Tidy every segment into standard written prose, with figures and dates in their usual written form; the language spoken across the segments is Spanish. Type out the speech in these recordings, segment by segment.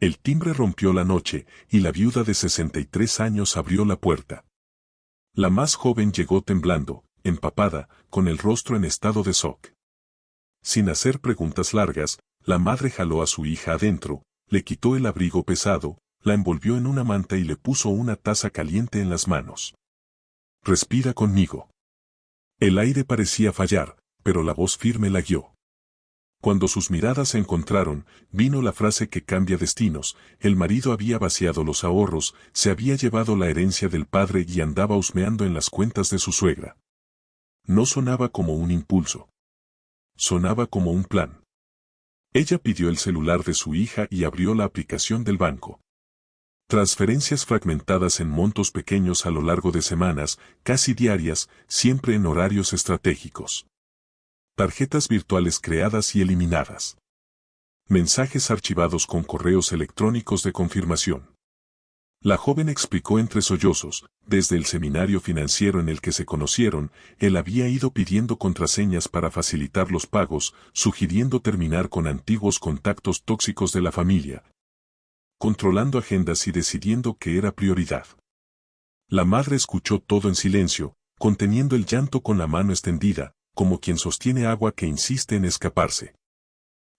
El timbre rompió la noche, y la viuda de 63 años abrió la puerta. La más joven llegó temblando, empapada, con el rostro en estado de shock. Sin hacer preguntas largas, la madre jaló a su hija adentro, le quitó el abrigo pesado, la envolvió en una manta y le puso una taza caliente en las manos. «Respira conmigo». El aire parecía fallar, pero la voz firme la guió. Cuando sus miradas se encontraron, vino la frase que cambia destinos: el marido había vaciado los ahorros, se había llevado la herencia del padre y andaba husmeando en las cuentas de su suegra. No sonaba como un impulso. Sonaba como un plan. Ella pidió el celular de su hija y abrió la aplicación del banco. Transferencias fragmentadas en montos pequeños a lo largo de semanas, casi diarias, siempre en horarios estratégicos. Tarjetas virtuales creadas y eliminadas. Mensajes archivados con correos electrónicos de confirmación. La joven explicó entre sollozos: desde el seminario financiero en el que se conocieron, él había ido pidiendo contraseñas para facilitar los pagos, sugiriendo terminar con antiguos contactos tóxicos de la familia, controlando agendas y decidiendo qué era prioridad. La madre escuchó todo en silencio, conteniendo el llanto con la mano extendida, como quien sostiene agua que insiste en escaparse.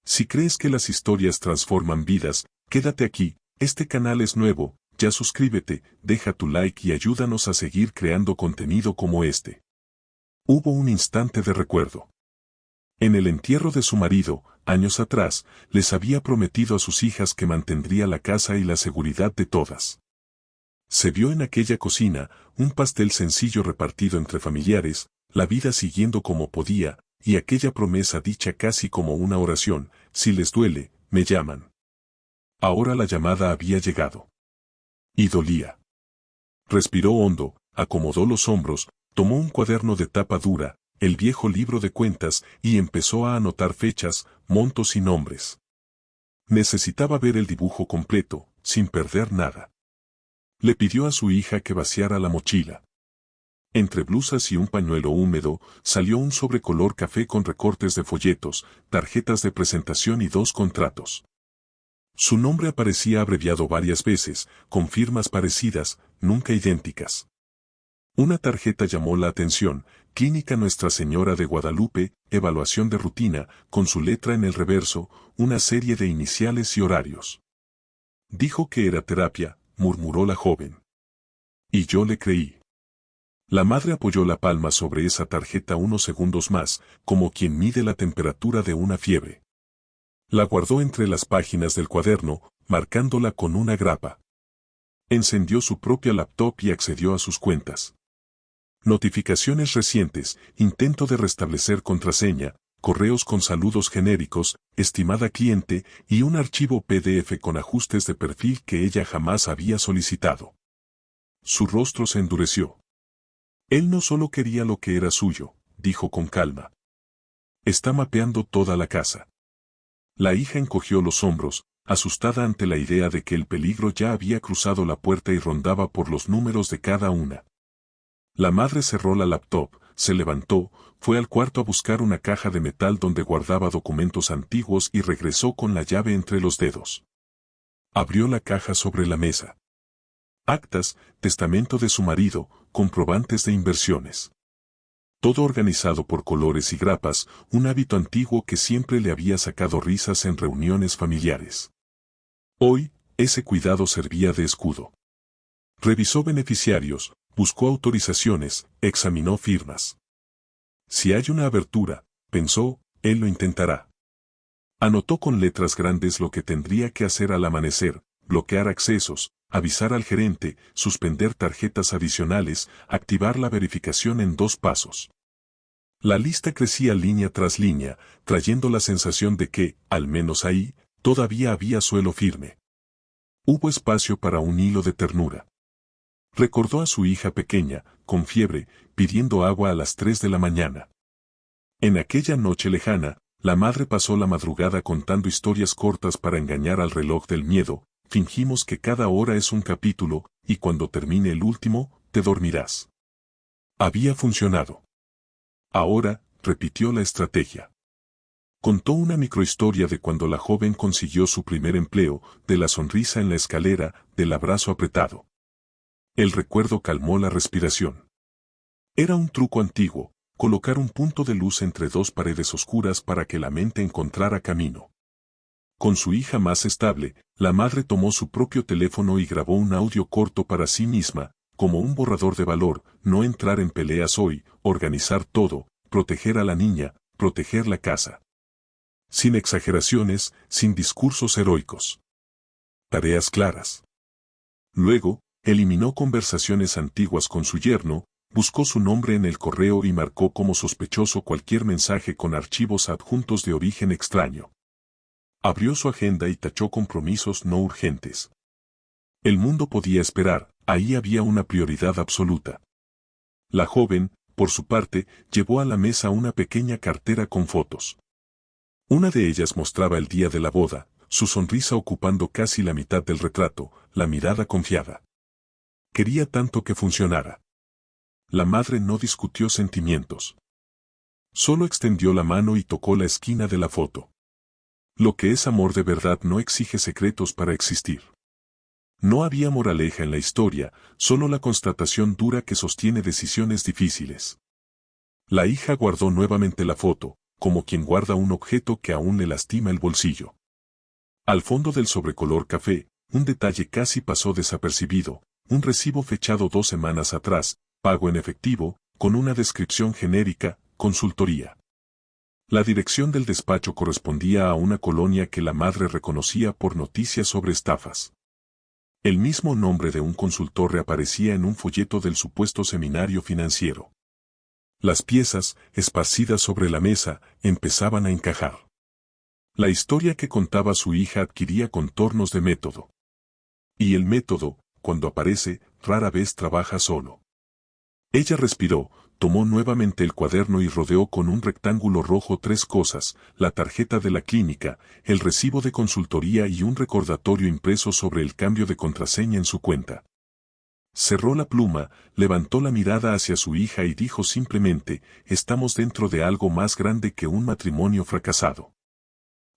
Si crees que las historias transforman vidas, quédate aquí, este canal es nuevo, ya suscríbete, deja tu like y ayúdanos a seguir creando contenido como este. Hubo un instante de recuerdo. En el entierro de su marido, años atrás, les había prometido a sus hijas que mantendría la casa y la seguridad de todas. Se vio en aquella cocina, un pastel sencillo repartido entre familiares, la vida siguiendo como podía, y aquella promesa dicha casi como una oración: si les duele, me llaman. Ahora la llamada había llegado. Y dolía. Respiró hondo, acomodó los hombros, tomó un cuaderno de tapa dura, el viejo libro de cuentas, y empezó a anotar fechas, montos y nombres. Necesitaba ver el dibujo completo, sin perder nada. Le pidió a su hija que vaciara la mochila. Entre blusas y un pañuelo húmedo, salió un sobre color café con recortes de folletos, tarjetas de presentación y 2 contratos. Su nombre aparecía abreviado varias veces, con firmas parecidas, nunca idénticas. Una tarjeta llamó la atención: Clínica Nuestra Señora de Guadalupe, evaluación de rutina, con su letra en el reverso, una serie de iniciales y horarios. Dijo que era terapia, murmuró la joven. Y yo le creí. La madre apoyó la palma sobre esa tarjeta unos segundos más, como quien mide la temperatura de una fiebre. La guardó entre las páginas del cuaderno, marcándola con una grapa. Encendió su propia laptop y accedió a sus cuentas. Notificaciones recientes, intento de restablecer contraseña, correos con saludos genéricos, estimada cliente, y un archivo PDF con ajustes de perfil que ella jamás había solicitado. Su rostro se endureció. Él no solo quería lo que era suyo, dijo con calma. Está mapeando toda la casa. La hija encogió los hombros, asustada ante la idea de que el peligro ya había cruzado la puerta y rondaba por los números de cada una. La madre cerró la laptop, se levantó, fue al cuarto a buscar una caja de metal donde guardaba documentos antiguos y regresó con la llave entre los dedos. Abrió la caja sobre la mesa. Actas, testamento de su marido, comprobantes de inversiones. Todo organizado por colores y grapas, un hábito antiguo que siempre le había sacado risas en reuniones familiares. Hoy, ese cuidado servía de escudo. Revisó beneficiarios, buscó autorizaciones, examinó firmas. Si hay una abertura, pensó, él lo intentará. Anotó con letras grandes lo que tendría que hacer al amanecer: bloquear accesos, avisar al gerente, suspender tarjetas adicionales, activar la verificación en 2 pasos. La lista crecía línea tras línea, trayendo la sensación de que, al menos ahí, todavía había suelo firme. Hubo espacio para un hilo de ternura. Recordó a su hija pequeña, con fiebre, pidiendo agua a las 3 de la mañana. En aquella noche lejana, la madre pasó la madrugada contando historias cortas para engañar al reloj del miedo: fingimos que cada hora es un capítulo, y cuando termine el último, te dormirás. Había funcionado. Ahora, repitió la estrategia. Contó una microhistoria de cuando la joven consiguió su primer empleo, de la sonrisa en la escalera, del abrazo apretado. El recuerdo calmó la respiración. Era un truco antiguo, colocar un punto de luz entre dos paredes oscuras para que la mente encontrara camino. Con su hija más estable, la madre tomó su propio teléfono y grabó un audio corto para sí misma, como un borrador de valor: no entrar en peleas hoy, organizar todo, proteger a la niña, proteger la casa. Sin exageraciones, sin discursos heroicos. Tareas claras. Luego, eliminó conversaciones antiguas con su yerno, buscó su nombre en el correo y marcó como sospechoso cualquier mensaje con archivos adjuntos de origen extraño. Abrió su agenda y tachó compromisos no urgentes. El mundo podía esperar, ahí había una prioridad absoluta. La joven, por su parte, llevó a la mesa una pequeña cartera con fotos. Una de ellas mostraba el día de la boda, su sonrisa ocupando casi la mitad del retrato, la mirada confiada. Quería tanto que funcionara. La madre no discutió sentimientos. Solo extendió la mano y tocó la esquina de la foto. Lo que es amor de verdad no exige secretos para existir. No había moraleja en la historia, solo la constatación dura que sostiene decisiones difíciles. La hija guardó nuevamente la foto, como quien guarda un objeto que aún le lastima el bolsillo. Al fondo del sobrecolor café, un detalle casi pasó desapercibido: un recibo fechado 2 semanas atrás, pago en efectivo, con una descripción genérica: consultoría. La dirección del despacho correspondía a una colonia que la madre reconocía por noticias sobre estafas. El mismo nombre de un consultor reaparecía en un folleto del supuesto seminario financiero. Las piezas, esparcidas sobre la mesa, empezaban a encajar. La historia que contaba su hija adquiría contornos de método. Y el método, cuando aparece, rara vez trabaja solo. Ella respiró, tomó nuevamente el cuaderno y rodeó con un rectángulo rojo 3 cosas: la tarjeta de la clínica, el recibo de consultoría y un recordatorio impreso sobre el cambio de contraseña en su cuenta. Cerró la pluma, levantó la mirada hacia su hija y dijo simplemente: estamos dentro de algo más grande que un matrimonio fracasado.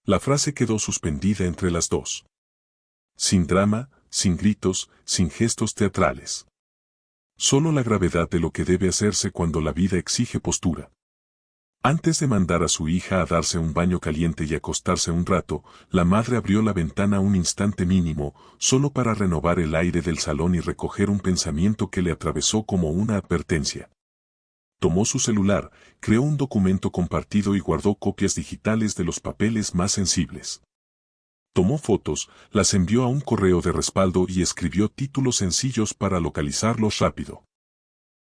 La frase quedó suspendida entre las dos. Sin drama, sin gritos, sin gestos teatrales. Solo la gravedad de lo que debe hacerse cuando la vida exige postura. Antes de mandar a su hija a darse un baño caliente y acostarse un rato, la madre abrió la ventana un instante mínimo, solo para renovar el aire del salón y recoger un pensamiento que le atravesó como una advertencia. Tomó su celular, creó un documento compartido y guardó copias digitales de los papeles más sensibles. Tomó fotos, las envió a un correo de respaldo y escribió títulos sencillos para localizarlos rápido.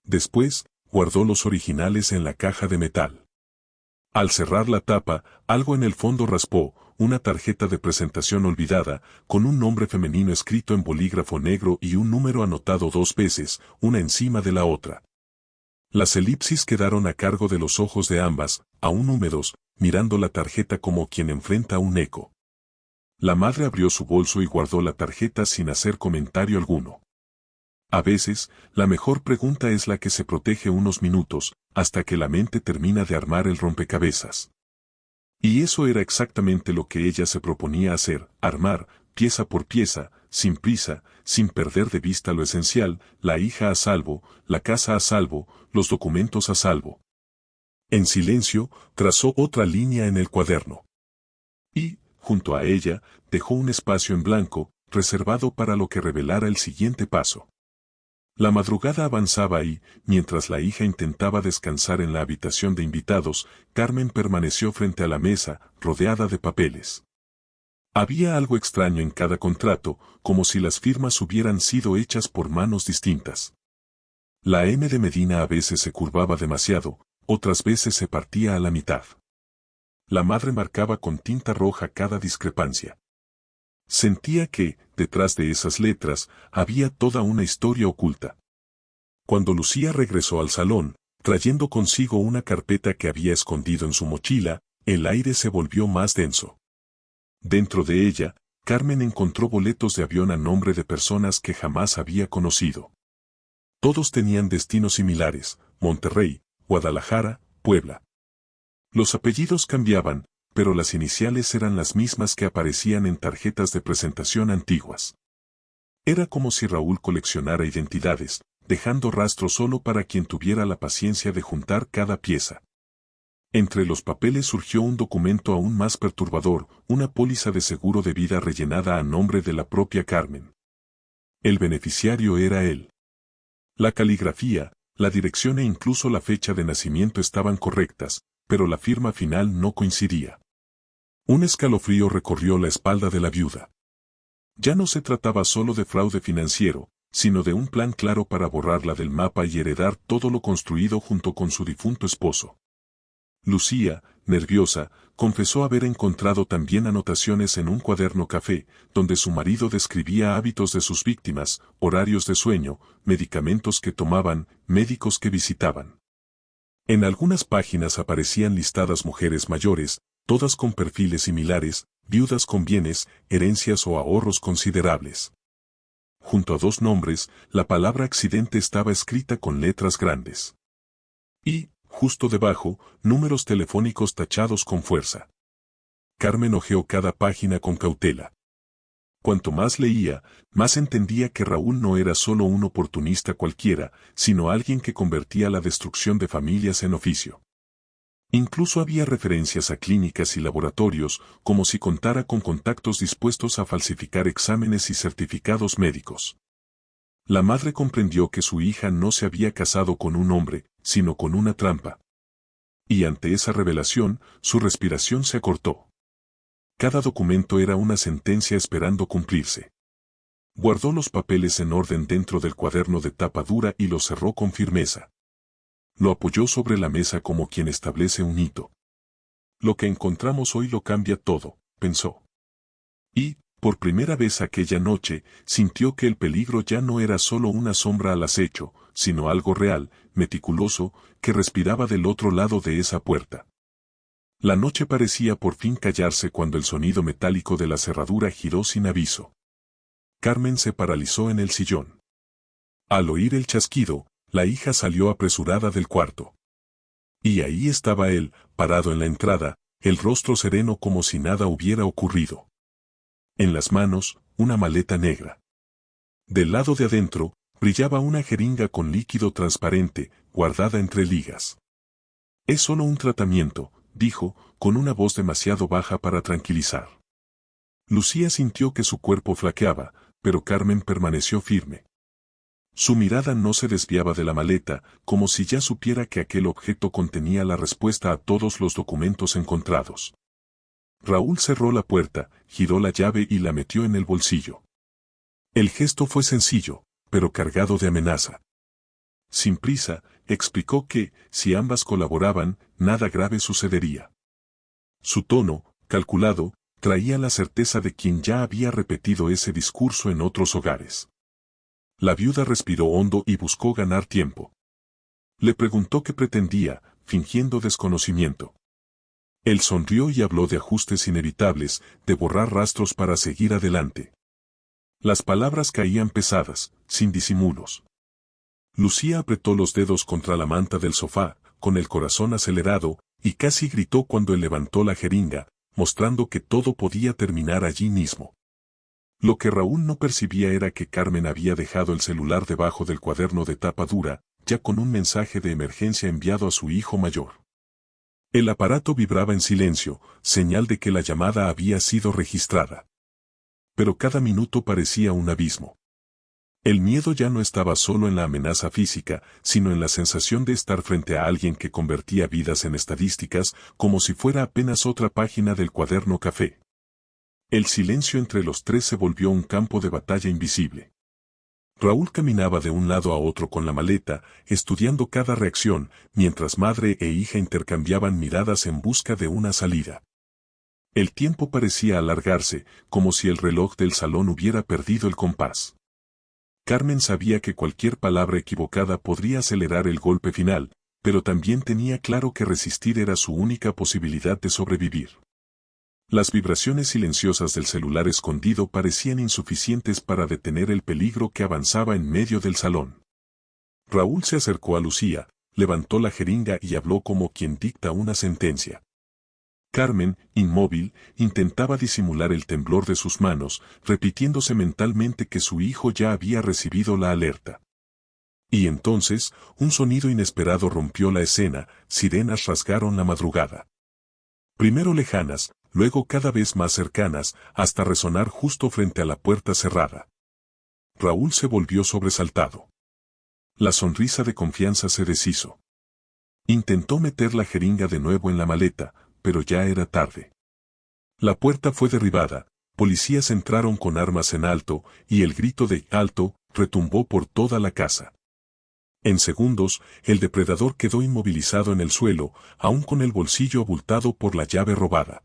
Después, guardó los originales en la caja de metal. Al cerrar la tapa, algo en el fondo raspó: una tarjeta de presentación olvidada, con un nombre femenino escrito en bolígrafo negro y un número anotado 2 veces, una encima de la otra. Las elipsis quedaron a cargo de los ojos de ambas, aún húmedos, mirando la tarjeta como quien enfrenta un eco. La madre abrió su bolso y guardó la tarjeta sin hacer comentario alguno. A veces, la mejor pregunta es la que se protege unos minutos, hasta que la mente termina de armar el rompecabezas. Y eso era exactamente lo que ella se proponía hacer: armar, pieza por pieza, sin prisa, sin perder de vista lo esencial: la hija a salvo, la casa a salvo, los documentos a salvo. En silencio, trazó otra línea en el cuaderno. Y, junto a ella, dejó un espacio en blanco, reservado para lo que revelara el siguiente paso. La madrugada avanzaba y, mientras la hija intentaba descansar en la habitación de invitados, Carmen permaneció frente a la mesa, rodeada de papeles. Había algo extraño en cada contrato, como si las firmas hubieran sido hechas por manos distintas. La M de Medina a veces se curvaba demasiado, otras veces se partía a la mitad. La madre marcaba con tinta roja cada discrepancia. Sentía que, detrás de esas letras, había toda una historia oculta. Cuando Lucía regresó al salón, trayendo consigo una carpeta que había escondido en su mochila, el aire se volvió más denso. Dentro de ella, Carmen encontró boletos de avión a nombre de personas que jamás había conocido. Todos tenían destinos similares: Monterrey, Guadalajara, Puebla. Los apellidos cambiaban, pero las iniciales eran las mismas que aparecían en tarjetas de presentación antiguas. Era como si Raúl coleccionara identidades, dejando rastro solo para quien tuviera la paciencia de juntar cada pieza. Entre los papeles surgió un documento aún más perturbador, una póliza de seguro de vida rellenada a nombre de la propia Carmen. El beneficiario era él. La caligrafía, la dirección e incluso la fecha de nacimiento estaban correctas, pero la firma final no coincidía. Un escalofrío recorrió la espalda de la viuda. Ya no se trataba solo de fraude financiero, sino de un plan claro para borrarla del mapa y heredar todo lo construido junto con su difunto esposo. Lucía, nerviosa, confesó haber encontrado también anotaciones en un cuaderno café, donde su marido describía hábitos de sus víctimas, horarios de sueño, medicamentos que tomaban, médicos que visitaban. En algunas páginas aparecían listadas mujeres mayores, todas con perfiles similares, viudas con bienes, herencias o ahorros considerables. Junto a dos nombres, la palabra accidente estaba escrita con letras grandes. Y, justo debajo, números telefónicos tachados con fuerza. Carmen hojeó cada página con cautela. Cuanto más leía, más entendía que Raúl no era solo un oportunista cualquiera, sino alguien que convertía la destrucción de familias en oficio. Incluso había referencias a clínicas y laboratorios, como si contara con contactos dispuestos a falsificar exámenes y certificados médicos. La madre comprendió que su hija no se había casado con un hombre, sino con una trampa. Y ante esa revelación, su respiración se acortó. Cada documento era una sentencia esperando cumplirse. Guardó los papeles en orden dentro del cuaderno de tapa dura y lo cerró con firmeza. Lo apoyó sobre la mesa como quien establece un hito. Lo que encontramos hoy lo cambia todo, pensó. Y, por primera vez aquella noche, sintió que el peligro ya no era solo una sombra al acecho, sino algo real, meticuloso, que respiraba del otro lado de esa puerta. La noche parecía por fin callarse cuando el sonido metálico de la cerradura giró sin aviso. Carmen se paralizó en el sillón. Al oír el chasquido, la hija salió apresurada del cuarto. Y ahí estaba él, parado en la entrada, el rostro sereno como si nada hubiera ocurrido. En las manos, una maleta negra. Del lado de adentro, brillaba una jeringa con líquido transparente, guardada entre ligas. Es solo un tratamiento, dijo, con una voz demasiado baja para tranquilizar. Lucía sintió que su cuerpo flaqueaba, pero Carmen permaneció firme. Su mirada no se desviaba de la maleta, como si ya supiera que aquel objeto contenía la respuesta a todos los documentos encontrados. Raúl cerró la puerta, giró la llave y la metió en el bolsillo. El gesto fue sencillo, pero cargado de amenaza. Sin prisa, explicó que, si ambas colaboraban, nada grave sucedería. Su tono, calculado, traía la certeza de quien ya había repetido ese discurso en otros hogares. La viuda respiró hondo y buscó ganar tiempo. Le preguntó qué pretendía, fingiendo desconocimiento. Él sonrió y habló de ajustes inevitables, de borrar rastros para seguir adelante. Las palabras caían pesadas, sin disimulos. Lucía apretó los dedos contra la manta del sofá, con el corazón acelerado, y casi gritó cuando él levantó la jeringa, mostrando que todo podía terminar allí mismo. Lo que Raúl no percibía era que Carmen había dejado el celular debajo del cuaderno de tapa dura, ya con un mensaje de emergencia enviado a su hijo mayor. El aparato vibraba en silencio, señal de que la llamada había sido registrada. Pero cada minuto parecía un abismo. El miedo ya no estaba solo en la amenaza física, sino en la sensación de estar frente a alguien que convertía vidas en estadísticas, como si fuera apenas otra página del cuaderno café. El silencio entre los tres se volvió un campo de batalla invisible. Raúl caminaba de un lado a otro con la maleta, estudiando cada reacción, mientras madre e hija intercambiaban miradas en busca de una salida. El tiempo parecía alargarse, como si el reloj del salón hubiera perdido el compás. Carmen sabía que cualquier palabra equivocada podría acelerar el golpe final, pero también tenía claro que resistir era su única posibilidad de sobrevivir. Las vibraciones silenciosas del celular escondido parecían insuficientes para detener el peligro que avanzaba en medio del salón. Raúl se acercó a Lucía, levantó la jeringa y habló como quien dicta una sentencia. Carmen, inmóvil, intentaba disimular el temblor de sus manos, repitiéndose mentalmente que su hijo ya había recibido la alerta. Y entonces, un sonido inesperado rompió la escena, sirenas rasgaron la madrugada. Primero lejanas, luego cada vez más cercanas, hasta resonar justo frente a la puerta cerrada. Raúl se volvió sobresaltado. La sonrisa de confianza se deshizo. Intentó meter la jeringa de nuevo en la maleta, pero ya era tarde. La puerta fue derribada, policías entraron con armas en alto, y el grito de «alto» retumbó por toda la casa. En segundos, el depredador quedó inmovilizado en el suelo, aún con el bolsillo abultado por la llave robada.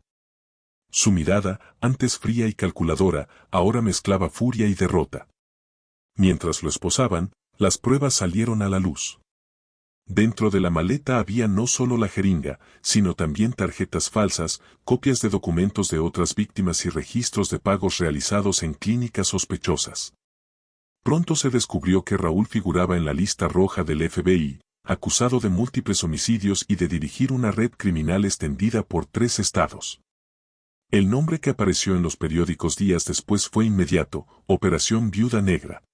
Su mirada, antes fría y calculadora, ahora mezclaba furia y derrota. Mientras lo esposaban, las pruebas salieron a la luz. Dentro de la maleta había no solo la jeringa, sino también tarjetas falsas, copias de documentos de otras víctimas y registros de pagos realizados en clínicas sospechosas. Pronto se descubrió que Raúl figuraba en la lista roja del FBI, acusado de múltiples homicidios y de dirigir una red criminal extendida por 3 estados. El nombre que apareció en los periódicos días después fue inmediato: Operación Viuda Negra.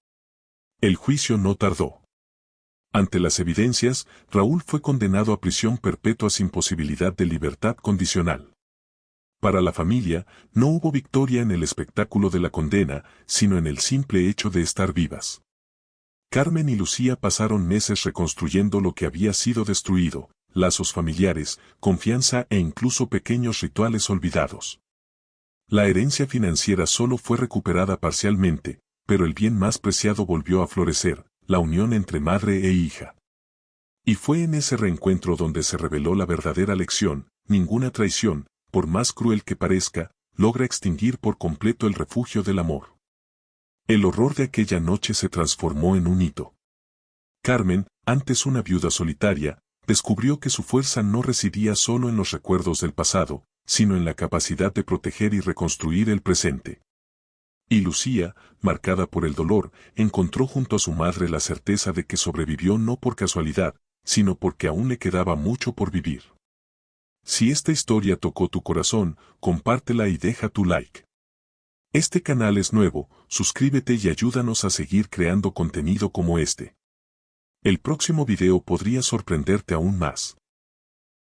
El juicio no tardó. Ante las evidencias, Raúl fue condenado a prisión perpetua sin posibilidad de libertad condicional. Para la familia, no hubo victoria en el espectáculo de la condena, sino en el simple hecho de estar vivas. Carmen y Lucía pasaron meses reconstruyendo lo que había sido destruido, lazos familiares, confianza e incluso pequeños rituales olvidados. La herencia financiera solo fue recuperada parcialmente, pero el bien más preciado volvió a florecer: la unión entre madre e hija. Y fue en ese reencuentro donde se reveló la verdadera lección: ninguna traición, por más cruel que parezca, logra extinguir por completo el refugio del amor. El horror de aquella noche se transformó en un hito. Carmen, antes una viuda solitaria, descubrió que su fuerza no residía solo en los recuerdos del pasado, sino en la capacidad de proteger y reconstruir el presente. Y Lucía, marcada por el dolor, encontró junto a su madre la certeza de que sobrevivió no por casualidad, sino porque aún le quedaba mucho por vivir. Si esta historia tocó tu corazón, compártela y deja tu like. Este canal es nuevo, suscríbete y ayúdanos a seguir creando contenido como este. El próximo video podría sorprenderte aún más.